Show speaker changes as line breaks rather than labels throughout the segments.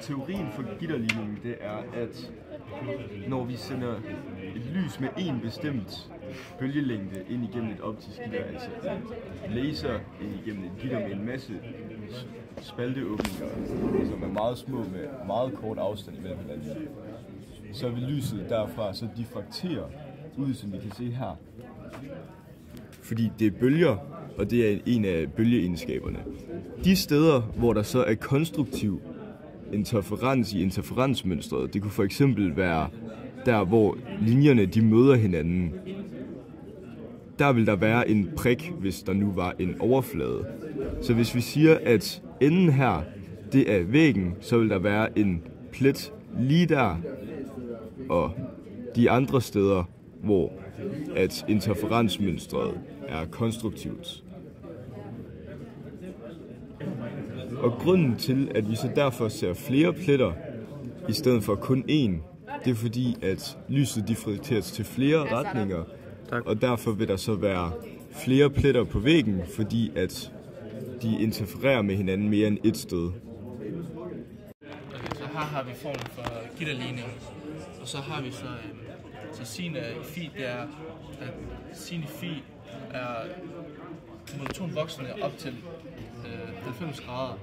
teorien for gitterligningen, det er, at når vi sender et lys med en bestemt bølgelængde ind igennem et optisk gitter, altså laser ind igennem et gitter med en masse spalteåbninger, som er meget små med meget kort afstand imellem hinanden, så vil lyset derfra så diffraktere ud, som vi kan se her. Fordi det er bølger, og det er en af bølgeegenskaberne. De steder, hvor der så er konstruktiv interferens i interferensmønstret, det kunne for eksempel være der, hvor linjerne de møder hinanden. Der vil der være en prik, hvis der nu var en overflade. Så hvis vi siger, at enden her, det er væggen, så vil der være en plet lige der, og de andre steder, hvor at interferensmønstret er konstruktivt. Og grunden til, at vi så derfor ser flere pletter i stedet for kun én, det er fordi, at lyset diffrakteres til flere retninger, og derfor vil der så være flere pletter på væggen, fordi at de interfererer med hinanden mere end et sted.
Okay, så her har vi formen for gitterligning, og så har vi så sin phi, det er, at sin phi er monoton voksende op til 90 grader.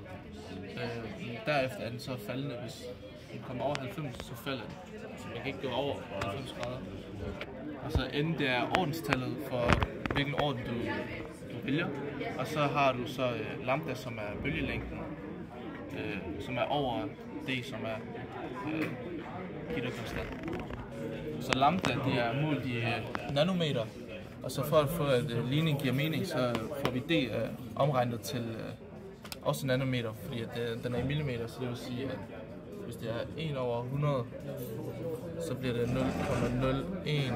Derefter er den så faldende, hvis den kommer over 90, så falder den. Så man kan ikke gå over 90 grader. Og så enden, det er ordenstallet for hvilken orden du vælger. Og så har du så lambda, som er bølgelængden, som er over d, som er gitterkonstant. Så lambda, det er målt i nanometer. Og så for at få, at ligningen giver mening, så får vi d omregnet til også nanometer, fordi at den er i millimeter, så det vil sige, at hvis det er 1 over 100, så bliver det 0,01.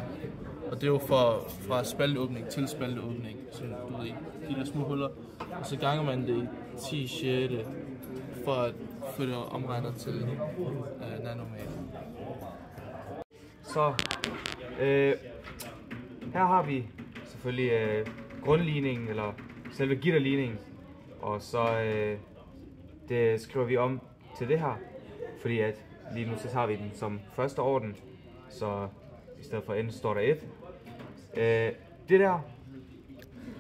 Og det er jo fra spalteåbning til spalteåbning, så du ved, de der små huller. Og så ganger man det i 10/6 for at få det omregnet til nanometer.
Så her har vi selvfølgelig grundligningen, eller selve gitterligningen, og så det skriver vi om til det her, fordi at lige nu så tager vi den som første orden, så i stedet for n står der 1. Det der,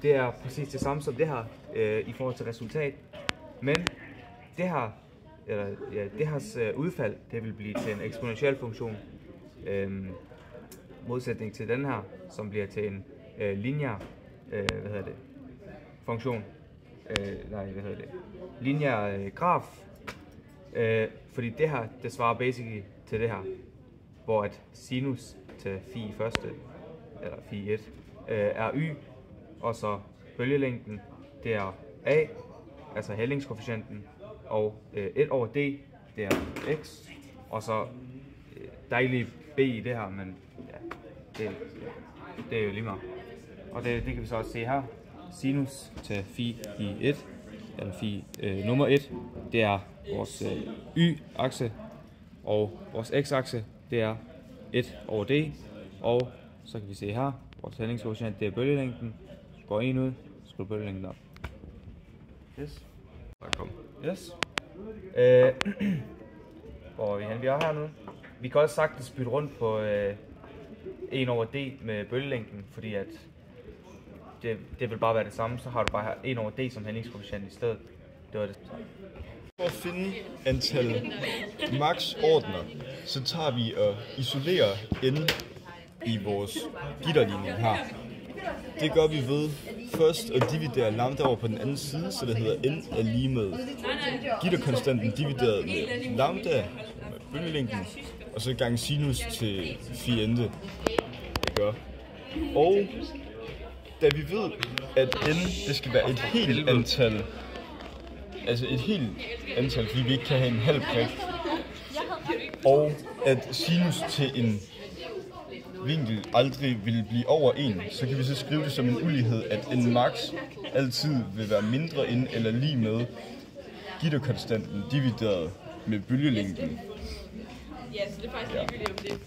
det er præcis det samme som det her i forhold til resultat, men det her, eller ja, det her udfald, det vil blive til en eksponentiel funktion, modsætning til den her, som bliver til en lineær, funktion, lineær graf, fordi det her, det svarer basically til det her, hvor at sinus til phi første, eller phi 1, er y, og så bølgelængden, det er a, altså hældningskoefficienten, og 1 over d, det er x, og så der er ikke lige b i det her, men ja, det er jo lige meget. Og det kan vi så også se her. Sinus til phi i 1, eller phi nummer 1, det er vores y-akse, og vores x-akse, det er 1 over d, og så kan vi se her, vores hældningskoefficient, det er bølgelængden, går en ud, skruer bølgelængden op. Yes.
Kom.
Yes. Hvor vi er her nu. Vi kan også sagtens bytte rundt på 1 over d med bølgelængden, fordi at det vil bare være det samme, så har du bare 1 over d som hældningskoefficient i stedet. Det var det.
For at finde antal max ordner, så tager vi og isolerer n i vores gitterligning her. Det gør vi ved først at dividere lambda over på den anden side, så det hedder n er lige med gitterkonstanten divideret med lambda, med bølgelængden, og så gange sinus til phi ente. Det gør. Og da vi ved, at n det skal være et helt antal, altså et helt antal, fordi vi ikke kan have en halv prik, og at sinus til en vinkel aldrig vil blive over 1, så kan vi så skrive det som en ulighed, at n max altid vil være mindre end eller lige med gitterkonstanten divideret med bølgelængden.
Ja, så det er faktisk ligegyldigt om det.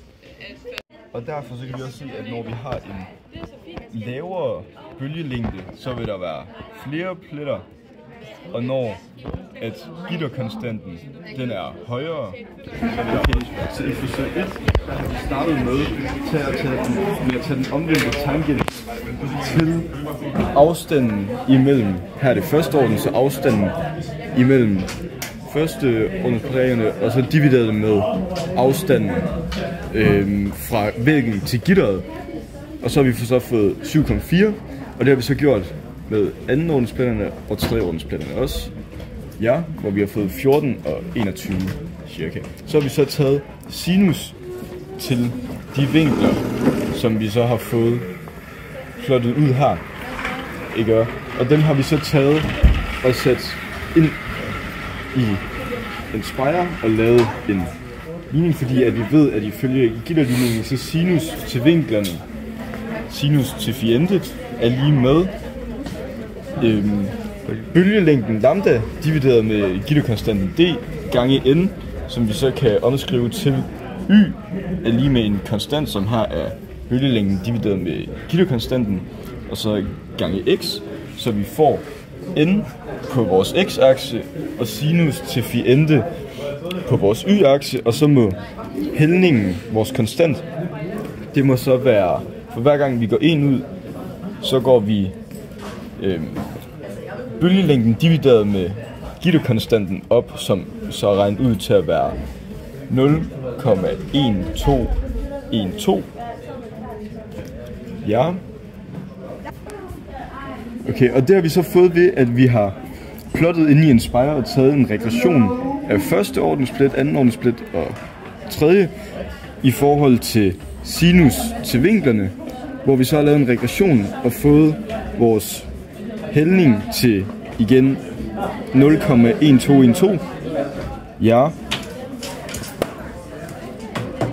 Og derfor så kan vi også se, at når vi har en lavere bølgelængde, så vil der være flere pletter Og når at gitterkonstanten den er højere, så i forsøg 1, der har vi startet med at tage den omvendte tangent til afstanden imellem, her er det første orden, så afstanden imellem første ordensplagerne, og så divideret det med afstanden fra væggen til gitteret. Og så har vi så fået 7,4, og det har vi så gjort med anden ordensplanerne og tredje ordensplanerne også. Ja, hvor vi har fået 14 og 21 cirka. Så har vi så taget sinus til de vinkler, som vi så har fået plottet ud her. Ikke? Og dem har vi så taget og sat ind i en spejr og lavet en ligning, fordi at vi ved, at ifølge gitterligningen, så sinus til vinklerne, sinus til fientet, er lige med bølgelængden lambda divideret med gitterkonstanten d gange n, som vi så kan omskrive til y, er lige med en konstant, som her er bølgelængden divideret med gitterkonstanten, og så gange x, så vi får n på vores x-akse og sinus til fiente på vores y-akse, og så må hældningen, vores konstant, det må så være, for hver gang vi går en ud, så går vi bølgelængden divideret med gitterkonstanten op, som så er regnet ud til at være 0,1212. Ja. Okay, og det har vi så fået ved, at vi har plottet ind i en spejr og taget en regression af første ordensplit, anden ordensplit og tredje i forhold til sinus til vinklerne, hvor vi så har lavet en regression og fået vores hældning til igen 0,1212. Ja.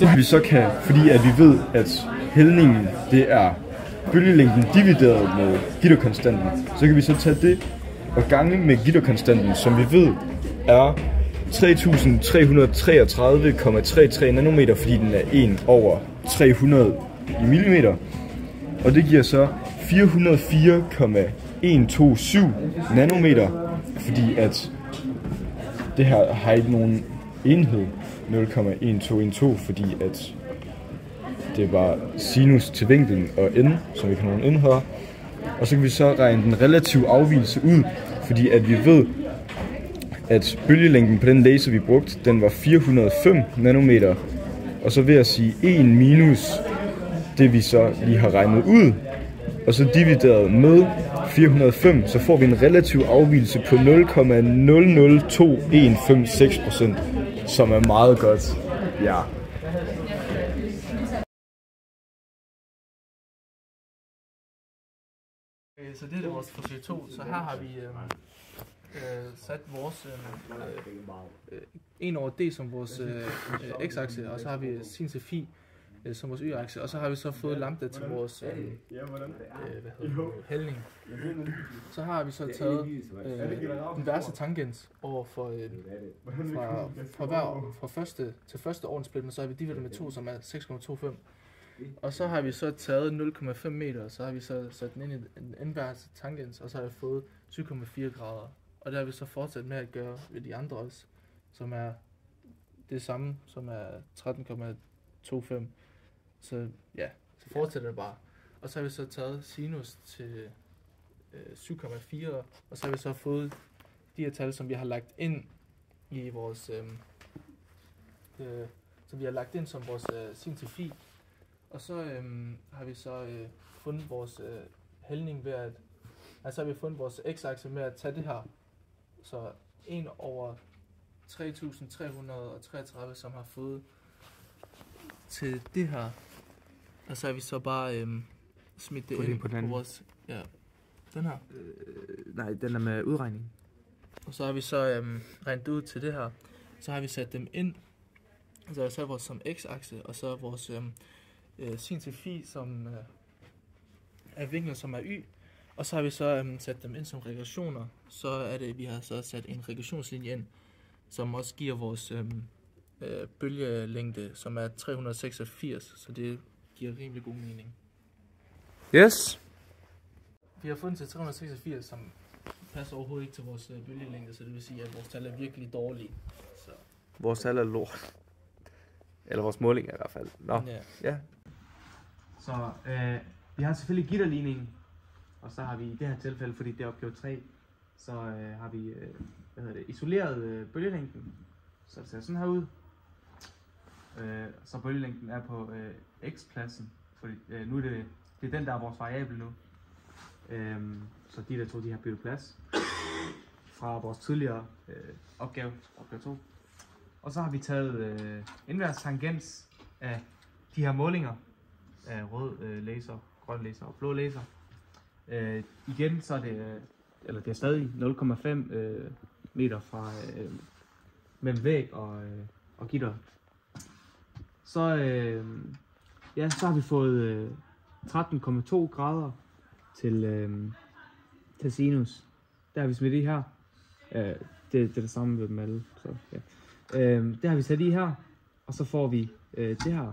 Det vi så kan, fordi at vi ved, at hældningen det er bølgelængden divideret med gitterkonstanten, så kan vi så tage det og gange med gitterkonstanten, som vi ved er 3333,33 nanometer, fordi den er 1 over 300 i millimeter. Og det giver så 404,127 nanometer, fordi at det her har ikke nogen enhed 0,1212, fordi at det var sinus til vinklen og n, som vi kan have nogle enheder. Og så kan vi så regne den relative afvigelse ud, fordi at vi ved, at bølgelængden på den laser, vi brugte, den var 405 nanometer. Og så ved at sige 1 minus det, vi så lige har regnet ud, og så divideret med 405, så får vi en relativ afvigelse på 0,002156%, som er meget godt. Ja.
Så det er vores forsøg 2. Så her har vi sat vores 1 over d som vores x-akse, og så har vi sin til phi som vores y-akse, og så har vi så fået lambda til vores hældning. Så har vi så taget inverse tangens over for fra første til første ordensplit, så har vi divideret med 2, som er 6,25. Og så har vi så taget 0,5 meter, og så har vi så sat den ind i en inverse tangens, og så har vi fået 7,4 grader. Og det har vi så fortsat med at gøre ved de andre også, som er det samme, som er 13,25. Så ja, så fortsætter det bare. Og så har vi så taget sinus til 7,4, og så har vi så fået de her tal, som vi har lagt ind i vores, som vi har lagt ind som vores sin til phi. Og så har vi så fundet vores hældning ved at, altså har vi fundet vores x-akse med at tage det her, så 1 over 3333, som har fået til det her. Og så har vi så bare smidt det ind på vores, ja, den her.
Nej, den er med udregning.
Og så har vi så regnet ud til det her. Så har vi sat dem ind, altså så vores som x-akse, og så vores sin til phi, som er vinkler, som er y. Og så har vi så sat dem ind som regressioner. Så er det, vi har så sat en regressionslinje ind, som også giver vores bølgelængde, som er 386, så det giver rimelig god mening.
Yes.
Vi har fundet til 386, som passer overhovedet ikke til vores bølgelængde, så det vil sige, at vores tal er virkelig dårlige. Så.
Vores tal er lort. Eller vores måling i hvert fald. Nå, ja. Så vi har selvfølgelig gitterligningen, og så har vi i det her tilfælde, fordi det er opgave 3, så har vi isoleret bølgelængden, så det ser sådan her ud. Så bølgelængden er på x-pladsen, fordi nu er det er den, der er vores variabel nu. Så de der to, de har byttet plads fra vores tidligere opgave 2. Og så har vi taget inverse tangens af de her målinger af rød laser, grøn laser og blå laser. Igen så er det er stadig 0,5 meter fra mellem væg og gitter. Så så har vi fået 13,2 grader til sinus. Der har vi smidt i her. Det er det samme med dem alle. Så, ja. Det har vi sat i her, og så får vi det her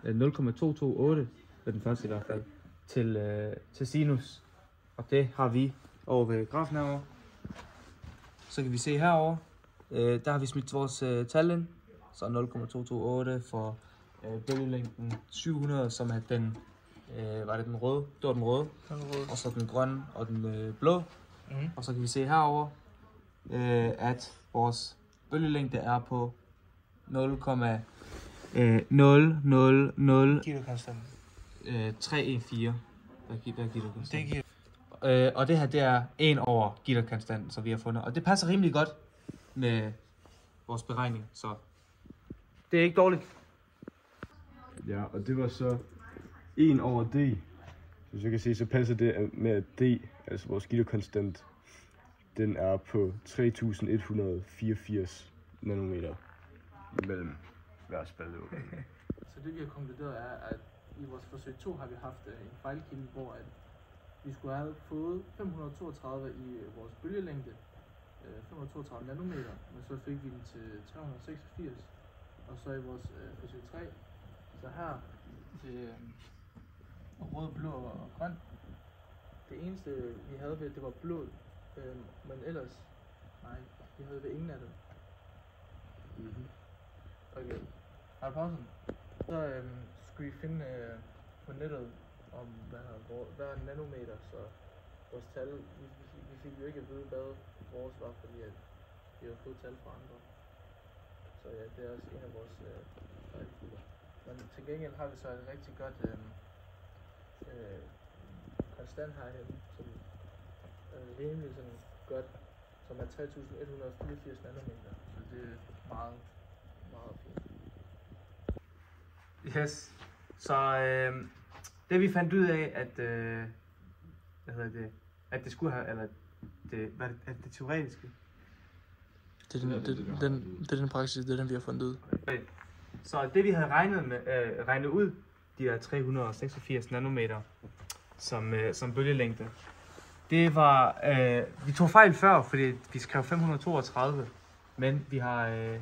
0,228, ved den første i hvert fald, til sinus. Og det har vi over ved grafen herovre. Så kan vi se herovre, der har vi smidt vores tal ind. Så 0,228 for bølgelængden 700, som er den, var det den røde? Det var den røde. Og så den grønne og den blå. Og så kan vi se herovre, at vores bølgelængde er på 0,000
Gitterkonstant.
314. Hvad giver gitterkonstanten? Og det her, det er 1 over gitterkonstanten, som vi har fundet. Og det passer rimelig godt med vores beregning, så det er ikke dårligt.
Ja, og det var så 1 over d. Hvis jeg kan se, så passer det med at d, altså vores gitterkonstant, den er på 3184 nanometer mellem hver spalteåbning.
Så det vi har konkluderet er, at i vores forsøg 2 har vi haft en fejlkilde, hvor at vi skulle have fået 532 i vores bølgelængde, 532 nanometer, men så fik vi den til 386. Og så i vores forsøg 3, så her til rød, blå og grøn. Det eneste vi havde ved, det var blå, men ellers, nej, vi havde ved ingen af dem. Okay, har du pausen? Så skulle vi finde på nettet om hvad er nanometer, så vores tal, vi fik jo ikke at vide, hvad vores var, fordi at vi har fået tal fra andre. Så ja, det er også en af vores fejlkilder. Men til gengæld har vi så et rigtig godt konstant herhenne, som er rimelig sådan godt, som er 3184 nanometer. Så det er meget, meget fint.
Yes. Så det vi fandt ud af, at det skulle have, eller det teoretiske.
Det er den praksis, det er den vi har fundet ud.
Okay. Så det vi havde regnet ud, de der 386 nanometer som bølgelængde, det var, vi tog fejl før, fordi vi skrev 532, men vi har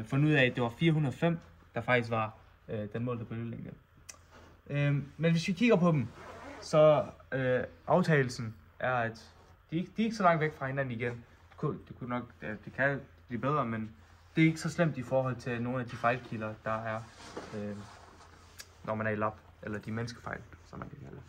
fundet ud af, at det var 405, der faktisk var den målte bølgelængde. Men hvis vi kigger på dem, så aftagelsen er, at de er ikke så langt væk fra hinanden igen. Det kan blive bedre, men det er ikke så slemt i forhold til nogle af de fejlkilder, der er, når man er i lab, eller de menneskefejl, som man kan kalde det.